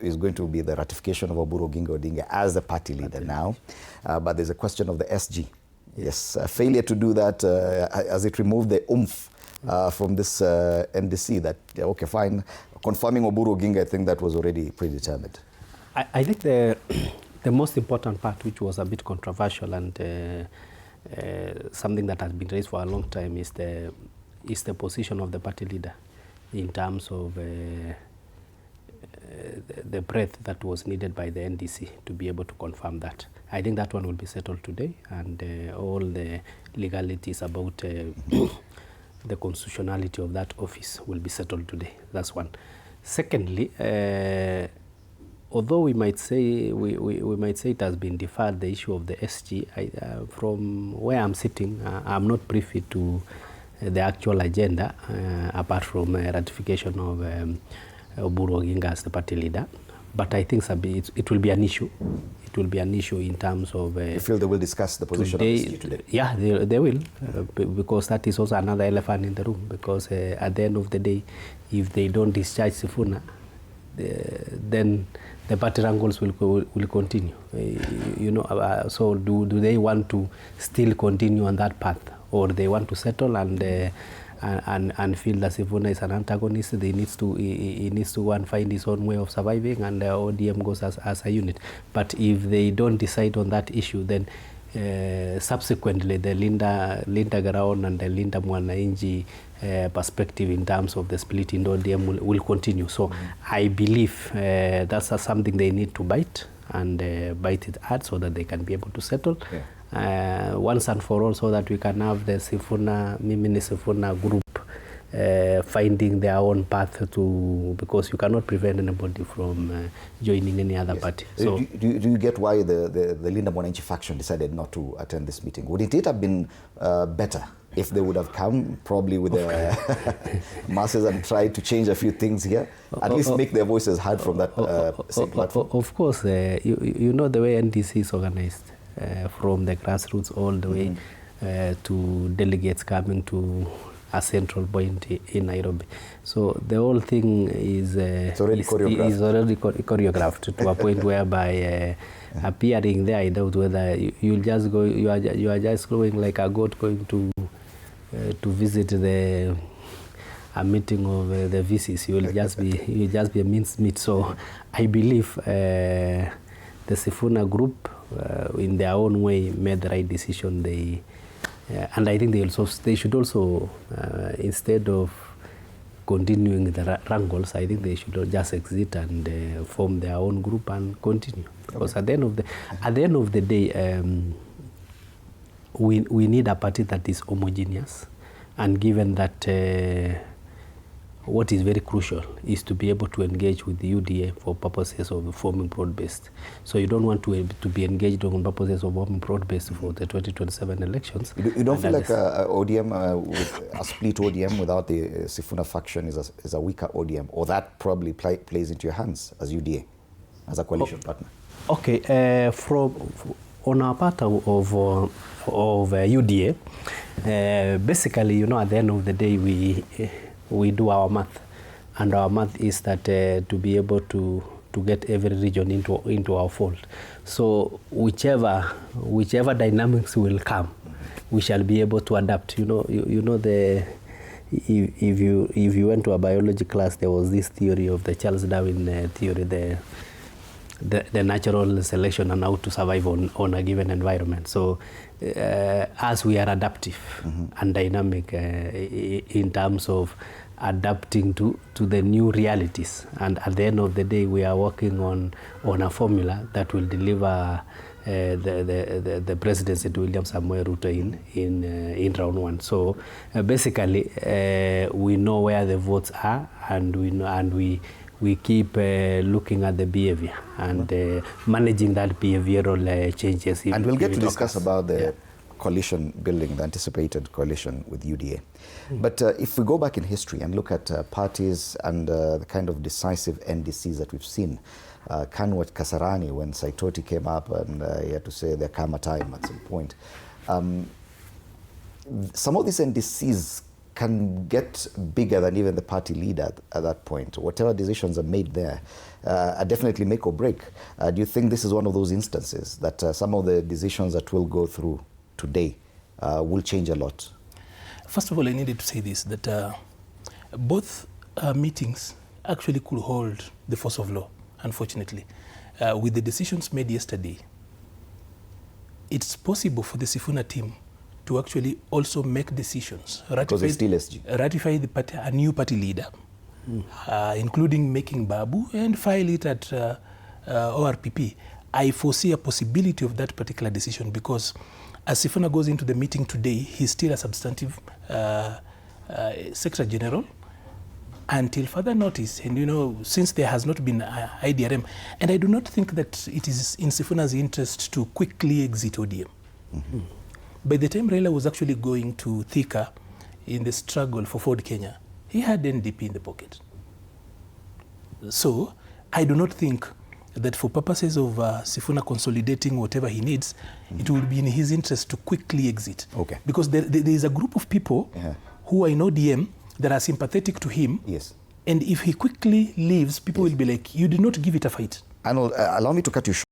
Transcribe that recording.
is going to be the ratification of Oburu Oginga Odinga as the party leader now. But there's a question of the SG. Yes, failure to do that, as it removed the oomph from this NDC that, okay, fine, confirming Oburu Oginga, I think that was already predetermined. I think the most important part, which was a bit controversial and something that has been raised for a long time, is the position of the party leader in terms of the breadth that was needed by the NDC to be able to confirm that. I think that one will be settled today, and all the legalities about the constitutionality of that office will be settled today. That's one. Secondly, although we might say it has been deferred, the issue of the SG, from where I'm sitting, I'm not privy to the actual agenda, apart from ratification of Oburu Oginga as the party leader. But I think it will be an issue. It will be an issue in terms of... you feel they will discuss the position today, of the SG today? Yeah, they will, because that is also another elephant in the room, because at the end of the day, if they don't discharge Sifuna, then the party wrangles will continue. So do they want to still continue on that path, or they want to settle and feel that Sifuna is an antagonist? He needs to go and find his own way of surviving, and ODM goes as a unit. But if they don't decide on that issue, then subsequently the Linda Garaon and the Linda Mwanainji perspective in terms of the split in ODM will continue. So I believe that's something they need to bite, and bite it hard so that they can be able to settle once and for all, so that we can have the Mimini Sifuna group finding their own path to, because you cannot prevent anybody from joining any other party. So do you get why the Linda Mwananchi faction decided not to attend this meeting? Would it have been better if they would have come, probably with the masses, and tried to change a few things here, at least make their voices heard from that same platform? Of course, you know the way NDC is organized, from the grassroots all the way to delegates coming to a central point in Nairobi. So the whole thing is already choreographed to a point whereby appearing there, I doubt whether you'll just go. You are just going like a goat going to visit a meeting of the VCs. You'll just be a minced meat. So I believe the Sifuna group, in their own way, made the right decision. And I think they should also, instead of continuing the wrangles, I think they should just exit and form their own group and continue. Because at the end of the day, we need a party that is homogeneous, and given that what is very crucial is to be able to engage with the UDA for purposes of forming broad-based. So you don't want to be engaged on purposes of forming broad-based for the 2027 elections. You don't feel like ODM, with a split ODM without the Sifuna faction is a weaker ODM, or that probably plays into your hands as UDA, as a coalition partner? Okay, on our part of UDA, basically, at the end of the day, we do our math, and our math is that to be able to get every region into our fold. So whichever dynamics will come, we shall be able to adapt. If you went to a biology class, there was this theory of the Charles Darwin theory, the natural selection and how to survive on a given environment. So as we are adaptive and dynamic in terms of adapting to the new realities, and at the end of the day, we are working on a formula that will deliver the presidency to William Samoei Ruto in round one. So basically, we know where the votes are, and we keep looking at the behavior and managing that behavioral changes. And we'll get to discuss about the coalition building, the anticipated coalition with UDA. But if we go back in history and look at parties and the kind of decisive NDCs that we've seen, Kanwat Kasarani, when Saitoti came up and he had to say there come a time at some point. Some of these NDCs can get bigger than even the party leader at that point. Whatever decisions are made there are definitely make or break. Do you think this is one of those instances that some of the decisions that will go through today will change a lot? First of all, I needed to say this, that both meetings actually could hold the force of law, unfortunately. With the decisions made yesterday, it's possible for the Sifuna team to actually also make decisions, because it's still SG. Ratify the party, a new party leader, including making Babu and file it at ORPP. I foresee a possibility of that particular decision because as Sifuna goes into the meeting today, he's still a substantive Secretary General until further notice. And you know, since there has not been IDRM, and I do not think that it is in Sifuna's interest to quickly exit ODM. By the time Raila was actually going to Thika in the struggle for Ford Kenya, he had NDP in the pocket. So I do not think that for purposes of Sifuna consolidating whatever he needs, it will be in his interest to quickly exit. Okay. Because there is a group of people who are in ODM that are sympathetic to him. Yes. And if he quickly leaves, people will be like, you did not give it a fight. Arnold, allow me to cut you short.